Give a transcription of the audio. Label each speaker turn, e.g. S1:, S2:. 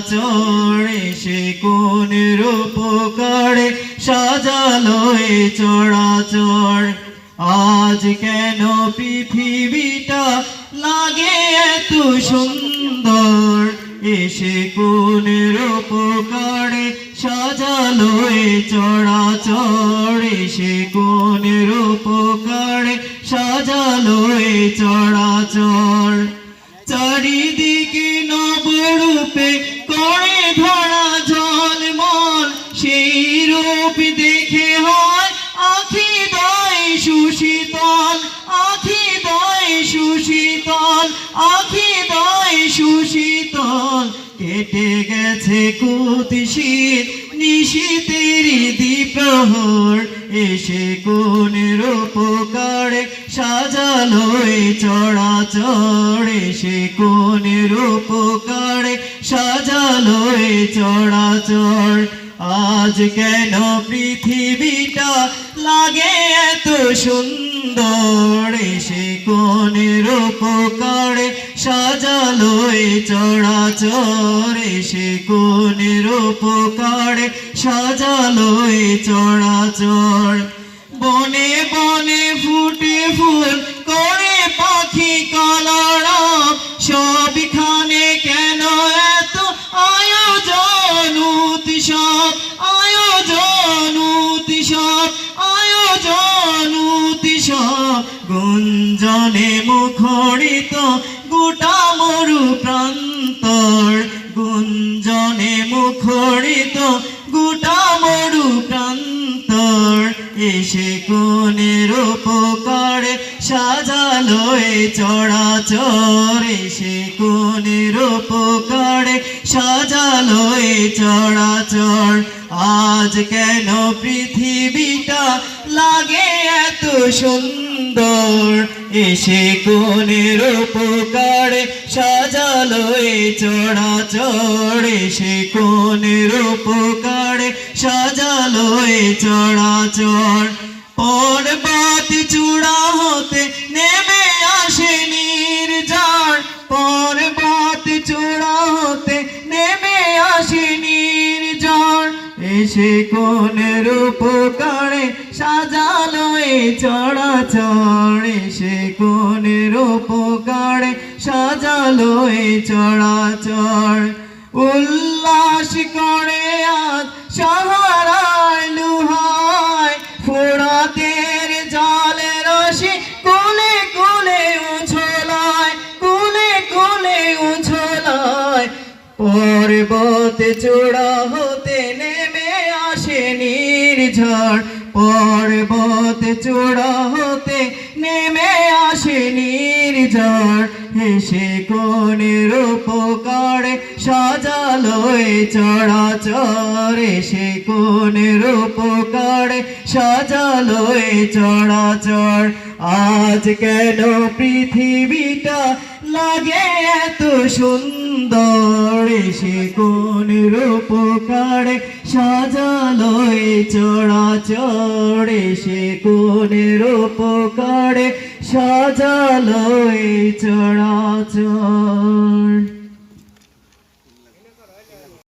S1: চড়াচড়ে সে কোনের উপকারে সাজালো এ চরাচর। আজ কেন পৃথিবীটা লাগে এত সুন্দর, এসে কোনের উপকারে সাজালো এ চরাচর, এসে কোনের উপকারে সাজালো এ চরাচর। চারিদিকে নবরূপে করে ধরা ঝলমল, সেই রূপ দেখে হয় আখি দয় সুশীতল, আখি দয় সুশীতল, আখি দয় সুশীতল। কেটে গেছে কুৎসিত নিশীথের দ্বিপ্রহর, এসে কোনের উপকারে সাজালো এ চরাচর, এসে কোনের উপকারে সাজালো এ চরাচর। আজ কেন পৃথিবীটা লাগে এত সুন্দর, এসে কোনের উপকারে সাজালো এ চরাচর, এসে কোনের উপকারে সাজালো এ চরাচর। বনে বনে ফুটে ফুল করে পাখি কলরব, সবখানে কেন এত আয়োজন উৎসব, আয়োজন উৎসব, আয়োজন উৎসব। গুঞ্জনে মুখরিত গোটা মরু প্রান্তর, গুঞ্জনে মুখরিত গোটা মরু প্রান্তর, এসে কোনের উপকারে সাজালো এ চরাচর, এসে কোনের উপকারে সাজালো এ চরাচর। আজ কেন পৃথিবীটা লাগে এত সুন্দর, এসে কোনের উপকারে সাজালো এ চরাচর, এসে কোনের উপকারে সাজালো এ চরাচর। পর্বত চূড়া হতে নেমে আসে নির্ঝর, পর্বত চূড়া হতে নেমে আসে নির্ঝর, এসে কোনের উপকারে সাজালো এ চরাচর, এসে কোনের উপকারে সাজালো এ চরাচর। উল্লাস করে আজ সাহারায় লুহায়, ফোরাতের জলে রসে কোলে কোলে উছলায়, কোলে কোলে উছলায়। পর্বত চূড়া হতে নেমে আসে নির্ঝর, পর্বত চূড়া হতে নেমে আসে নির্ঝর, এসে কোনের উপকারে সাজালো এ চরাচর, এসে কোনের উপকারে সাজালো এ চরাচর। আজ কেন পৃথিবীটা লাগে এত সুন্দর, এসে কোনের উপকারে সাজালো এ চরাচর, এসে কোনের উপকারে সাজালো এ চরাচর।